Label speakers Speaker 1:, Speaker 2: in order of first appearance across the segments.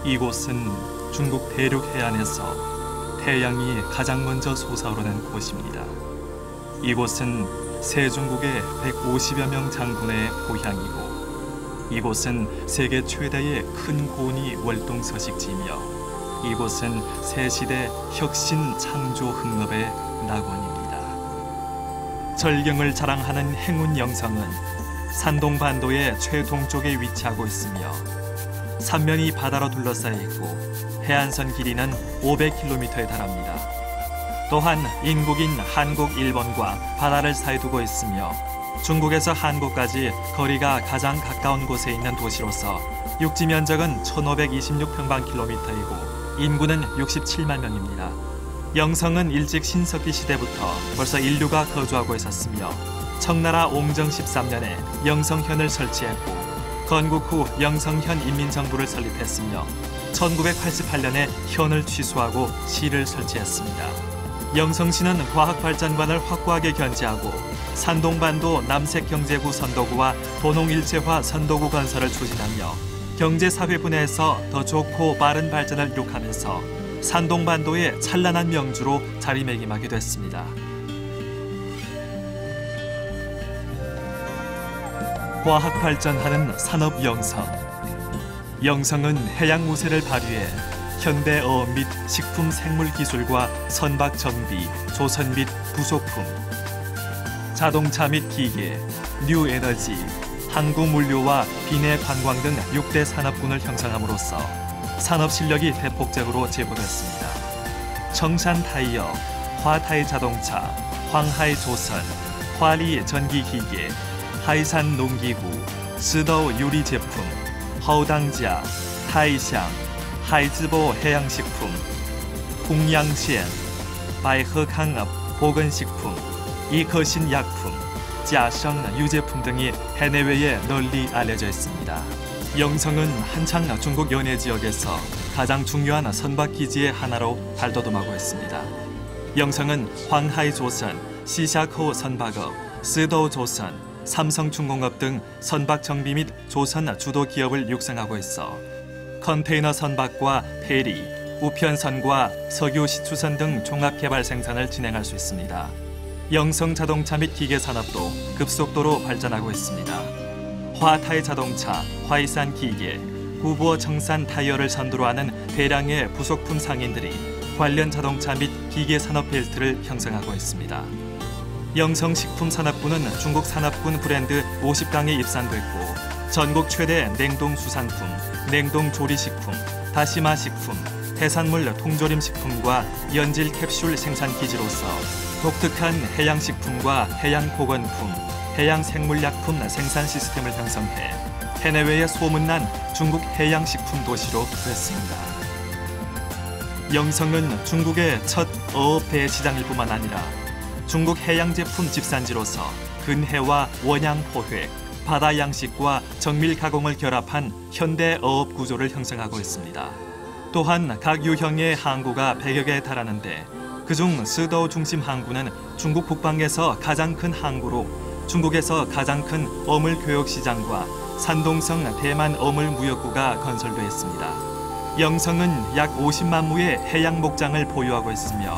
Speaker 1: 이곳은 중국 대륙 해안에서 태양이 가장 먼저 솟아오르는 곳입니다. 이곳은 세종국의 150여 명 장군의 고향이고, 이곳은 세계 최대의 큰 고니 월동 서식지이며, 이곳은 새시대 혁신 창조 흥업의 낙원입니다. 절경을 자랑하는 행운 영성은 산동반도의 최동쪽에 위치하고 있으며, 삼면이 바다로 둘러싸여 있고 해안선 길이는 500km에 달합니다. 또한 인국인 한국, 일본과 바다를 사이에 두고 있으며, 중국에서 한국까지 거리가 가장 가까운 곳에 있는 도시로서 육지 면적은 1526평방킬로미터이고 인구는 67만 명입니다. 영성은 일찍 신석기 시대부터 벌써 인류가 거주하고 있었으며, 청나라 옹정 13년에 영성현을 설치했고, 건국 후 영성현 인민정부를 설립했으며 1988년에 현을 취소하고 시를 설치했습니다. 영성시는 과학발전관을 확고하게 견지하고 산동반도 남색경제구 선도구와 도농일체화 선도구 건설을 추진하며 경제사회 분야에서 더 좋고 빠른 발전을 이룩하면서 산동반도의 찬란한 명주로 자리매김하게 됐습니다. 과학 발전하는 산업 영성. 영성은 해양 우세를 발휘해 현대 어업 및 식품 생물 기술과 선박 정비, 조선 및 부속품, 자동차 및 기계, 뉴 에너지, 항구 물류와 비내 관광 등 6대 산업군을 형성함으로써 산업 실력이 대폭적으로 제고됐습니다. 청산 타이어, 화타이 자동차, 황하이 조선, 화리 전기 기계, 하이산 농기구, 스더우 유리 제품, 허우당지아, 타이샹, 하이즈보 해양식품, 궁양시엔, 바이허캉 보건식품, 이커신 약품, 짜성 유제품 등이 해내외에 널리 알려져 있습니다. 영성은 한창 중국 연해 지역에서 가장 중요한 선박기지의 하나로 발돋움하고 있습니다. 영성은 황하이 조선, 시샤코 선박업, 스더우 조선, 삼성중공업 등 선박 정비 및 조선 주도 기업을 육성하고 있어 컨테이너 선박과 페리, 우편선과 석유 시추선 등 종합개발 생산을 진행할 수 있습니다. 영성 자동차 및 기계 산업도 급속도로 발전하고 있습니다. 화타이 자동차, 화이산 기계, 구부어 청산 타이어를 선두로 하는 대량의 부속품 상인들이 관련 자동차 및 기계 산업 벨트를 형성하고 있습니다. 영성식품산업군은 중국 산업군 브랜드 50강에 입산됐고, 전국 최대 냉동수산품, 냉동조리식품, 다시마식품, 해산물 통조림식품과 연질 캡슐 생산 기지로서 독특한 해양식품과 해양보건품, 해양생물약품 생산 시스템을 형성해 해내외에 소문난 중국 해양식품 도시로 됐습니다. 영성은 중국의 첫 어업 대시장일 뿐만 아니라 중국 해양 제품 집산지로서 근해와 원양 포획, 바다 양식과 정밀 가공을 결합한 현대 어업 구조를 형성하고 있습니다. 또한 각 유형의 항구가 100여 개에 달하는데, 그중 스더우 중심 항구는 중국 북방에서 가장 큰 항구로 중국에서 가장 큰 어물 교역 시장과 산동성 대만 어물 무역구가 건설돼 있습니다. 영성은 약 50만 무의 해양 목장을 보유하고 있으며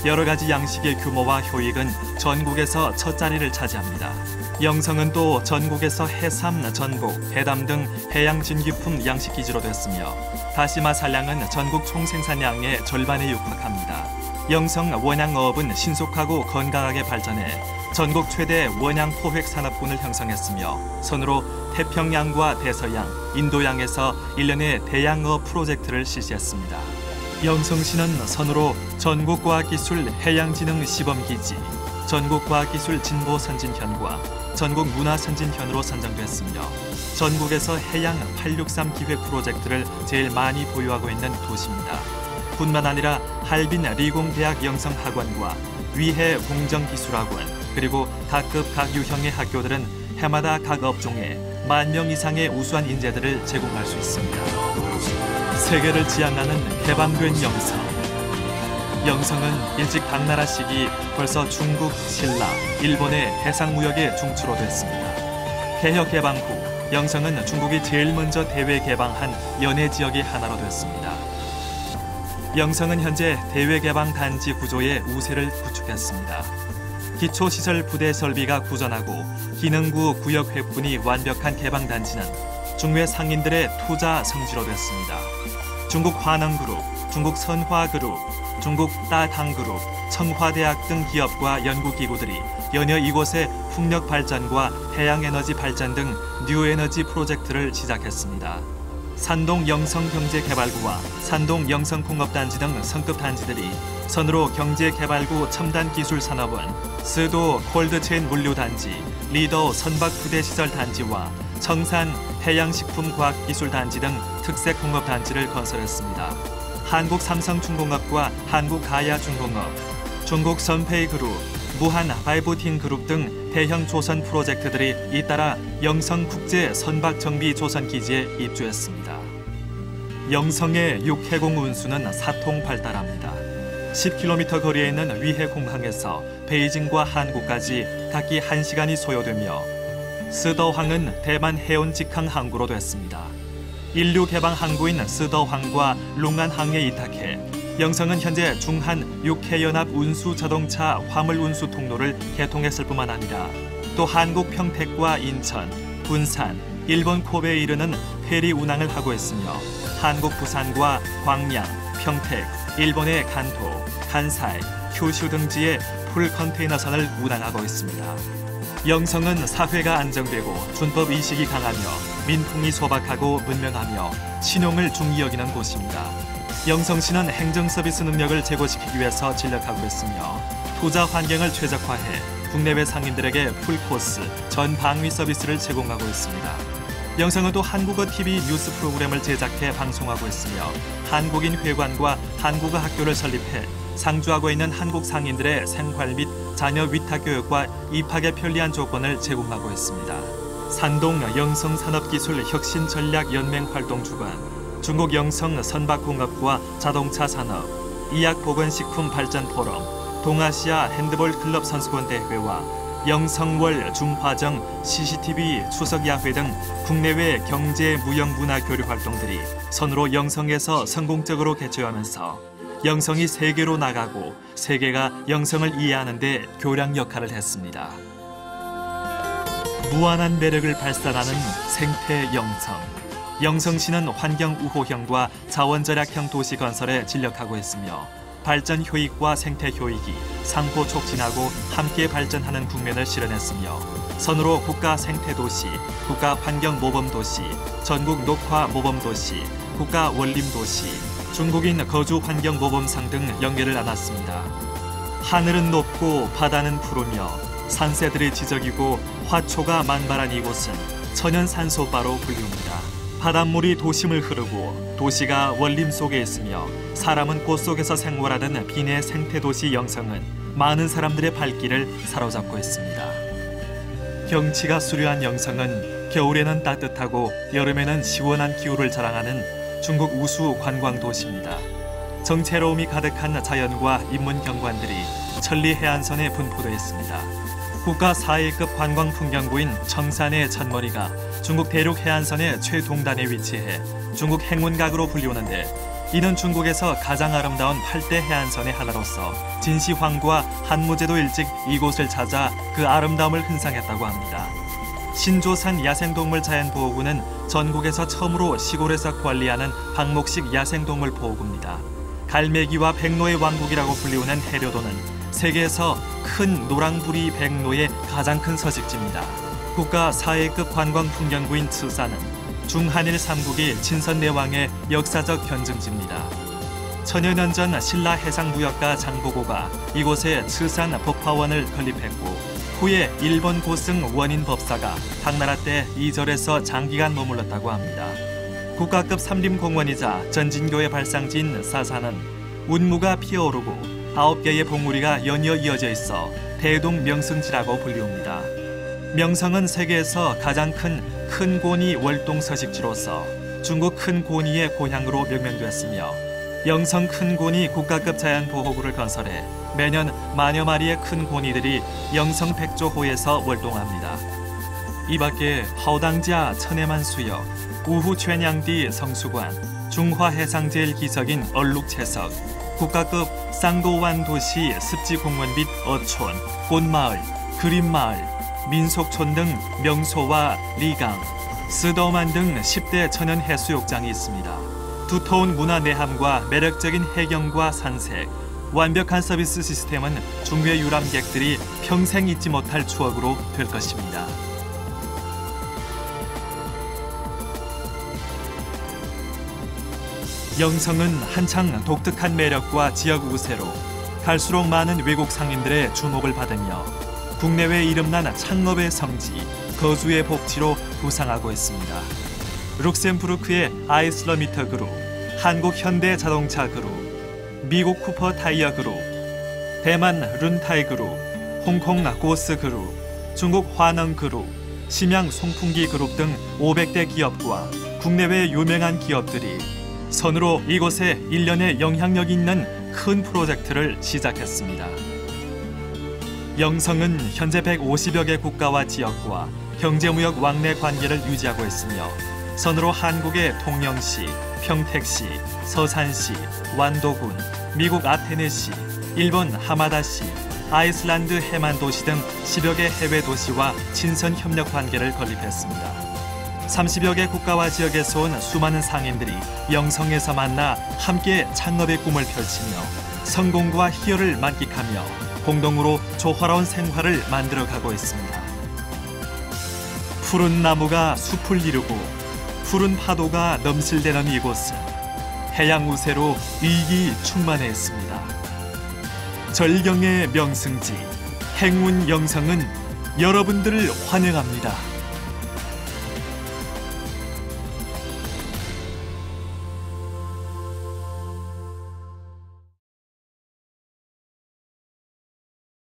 Speaker 1: 여러 가지 양식의 규모와 효익은 전국에서 첫 자리를 차지합니다. 영성은 또 전국에서 해삼, 전복, 해담 등 해양 진귀품 양식 기지로 됐으며 다시마 산량은 전국 총생산량의 절반에 육박합니다. 영성 원양어업은 신속하고 건강하게 발전해 전국 최대 원양 포획 산업군을 형성했으며 선으로 태평양과 대서양, 인도양에서 1년에 대양어업 프로젝트를 실시했습니다. 영성시는 선으로 전국과학기술 해양진흥시범기지, 전국과학기술 진보선진현과 전국문화선진현으로 선정됐으며 전국에서 해양 863 기획 프로젝트를 제일 많이 보유하고 있는 도시입니다. 뿐만 아니라 할빈 리공대학 영성학원과 위해 공정기술학원, 그리고 각급 각 유형의 학교들은 해마다 각 업종에 10,000명 이상의 우수한 인재들을 제공할 수 있습니다. 세계를 지향하는 개방된 영성. 영성은 일찍 당나라 시기 벌써 중국, 신라, 일본의 해상무역의 중추로 됐습니다. 개혁 개방 후 영성은 중국이 제일 먼저 대외 개방한 연해 지역의 하나로 됐습니다. 영성은 현재 대외 개방 단지 구조의 우세를 구축했습니다. 기초시설 부대 설비가 구전하고 기능구 구역 획분이 완벽한 개방 단지는 중외 상인들의 투자 성지로 됐습니다. 중국 환흥그룹, 중국 선화그룹, 중국 따탕그룹, 청화대학 등 기업과 연구기구들이 연이어 이곳에 풍력 발전과 해양에너지 발전 등 뉴에너지 프로젝트를 시작했습니다. 산동 영성경제개발구와 산동 영성공업단지 등 성급 단지들이 선으로 경제개발구 첨단기술산업은 스도 콜드체인 물류단지, 리더 선박부대시설단지와 청산 해양식품과학기술단지 등 특색공업단지를 건설했습니다. 한국삼성중공업과 한국가야중공업, 중국 선페이그룹, 무한바이브틴그룹 등 대형 조선 프로젝트들이 잇따라 영성국제 선박정비조선기지에 입주했습니다. 영성의 육해공 운수는 사통팔달합니다. 10km 거리에 있는 위해공항에서 베이징과 한국까지 각기 1시간이 소요되며 스더항은 대만 해운 직항 항구로 됐습니다. 인류 개방 항구인 스더항과 룽안항에 이탁해 영성은 현재 중한 육해연합 운수 자동차 화물 운수 통로를 개통했을 뿐만 아니라 또 한국 평택과 인천, 분산, 일본 코베에 이르는 페리 운항을 하고 있으며 한국 부산과 광양, 평택, 일본의 간토, 간사이, 큐슈 등지에 풀 컨테이너선을 운항하고 있습니다. 영성은 사회가 안정되고 준법 의식이 강하며 민풍이 소박하고 문명하며 신용을 중히 여기는 곳입니다. 영성시는 행정 서비스 능력을 제고시키기 위해서 진력하고 있으며 투자 환경을 최적화해 국내외 상인들에게 풀코스, 전 방위 서비스를 제공하고 있습니다. 영성은 또 한국어 TV 뉴스 프로그램을 제작해 방송하고 있으며 한국인 회관과 한국어 학교를 설립해 상주하고 있는 한국 상인들의 생활 및 자녀 위탁 교육과 입학에 편리한 조건을 제공하고 있습니다. 산동 영성산업기술혁신전략연맹 활동주관, 중국 영성 선박공업과 자동차 산업, 이약보건식품발전포럼, 동아시아 핸드볼 클럽 선수권 대회와 영성월 중화정 CCTV 추석야회 등 국내외 경제 무형문화 교류 활동들이 선으로 영성에서 성공적으로 개최하면서 영성이 세계로 나가고 세계가 영성을 이해하는 데 교량 역할을 했습니다. 무한한 매력을 발산하는 생태 영성. 영성시는 환경 우호형과 자원 절약형 도시 건설에 진력하고 있으며 발전 효익과 생태 효익이 상호 촉진하고 함께 발전하는 국면을 실현했으며 선으로 국가 생태 도시, 국가 환경 모범 도시, 전국 녹화 모범 도시, 국가 원림 도시, 중국인 거주 환경 모범상 등 영예를 안았습니다. 하늘은 높고 바다는 푸르며 산새들이 지저귀고 화초가 만발한 이곳은 천연 산소바로 불리웁니다. 바닷물이 도심을 흐르고 도시가 원림 속에 있으며 사람은 꽃 속에서 생활하던 비내 생태도시 영성은 많은 사람들의 발길을 사로잡고 있습니다. 경치가 수려한 영성은 겨울에는 따뜻하고 여름에는 시원한 기후를 자랑하는 중국 우수 관광 도시입니다. 정체로움이 가득한 자연과 인문 경관들이 천리 해안선에 분포되어 있습니다. 국가 4위급 관광 풍경구인 청산의 첫머리가 중국 대륙 해안선의 최동단에 위치해 중국 행운각으로 불리우는데 이는 중국에서 가장 아름다운 8대 해안선의 하나로서 진시황과 한무제도 일찍 이곳을 찾아 그 아름다움을 흔상했다고 합니다. 신조산 야생동물 자연보호구는 전국에서 처음으로 시골에서 관리하는 방목식 야생동물 보호구입니다. 갈매기와 백로의 왕국이라고 불리우는 해료도는 세계에서 큰 노랑부리 백로의 가장 큰 서식지입니다. 국가 4위급 관광 풍경구인 츠산은 중한일 3국이 진선내왕의 역사적 견증지입니다. 천여년 전 신라 해상무역가 장보고가 이곳에 츠산 법화원을 건립했고 후에 일본 고승 원인 법사가 당나라 때 이 절에서 장기간 머물렀다고 합니다. 국가급 삼림공원이자 전진교의 발상지인 사산은 운무가 피어오르고 9개의 봉우리가 연이어 이어져 있어 대동명승지라고 불리웁니다. 명성은 세계에서 가장 큰 고니 월동 서식지로서 중국 큰 고니의 고향으로 명명됐으며 영성 큰 고니 국가급 자연보호구를 건설해 매년 만여 마리의 큰 고니들이 영성 백조호에서 월동합니다. 이 밖에 하오당자 천해만 수역, 우후 최냥디 성수관, 중화해상제일 기석인 얼룩채석, 국가급 쌍도완 도시 습지공원 및 어촌, 꽃마을, 그린마을, 민속촌 등 명소와 리강, 스더만 등 10대 천연 해수욕장이 있습니다. 두터운 문화 내함과 매력적인 해경과 산색, 완벽한 서비스 시스템은 중회 유람객들이 평생 잊지 못할 추억으로 될 것입니다. 영성은 한창 독특한 매력과 지역 우세로 갈수록 많은 외국 상인들의 주목을 받으며 국내외 이름난 창업의 성지, 거주의 복지로 부상하고 있습니다. 룩셈부르크의 아이슬러미터 그룹, 한국 현대 자동차 그룹, 미국 쿠퍼 타이어 그룹, 대만 룬타이 그룹, 홍콩 고스 그룹, 중국 화능 그룹, 심양 송풍기 그룹 등 500대 기업과 국내외 유명한 기업들이 선으로 이곳에 1년의 영향력 있는 큰 프로젝트를 시작했습니다. 영성은 현재 150여 개 국가와 지역과 경제무역 왕래 관계를 유지하고 있으며 선으로 한국의 통영시, 평택시, 서산시, 완도군, 미국 아테네시, 일본 하마다시, 아이슬란드 해만도시 등 10여 개 해외 도시와 친선 협력 관계를 건립했습니다. 30여 개 국가와 지역에서 온 수많은 상인들이 영성에서 만나 함께 창업의 꿈을 펼치며 성공과 희열을 만끽하며 공동으로 조화로운 생활을 만들어가고 있습니다. 푸른 나무가 숲을 이루고 푸른 파도가 넘실대는 이곳은 해양 우세로 이익이 충만해 있습니다. 절경의 명승지 행운 영성은 여러분들을 환영합니다.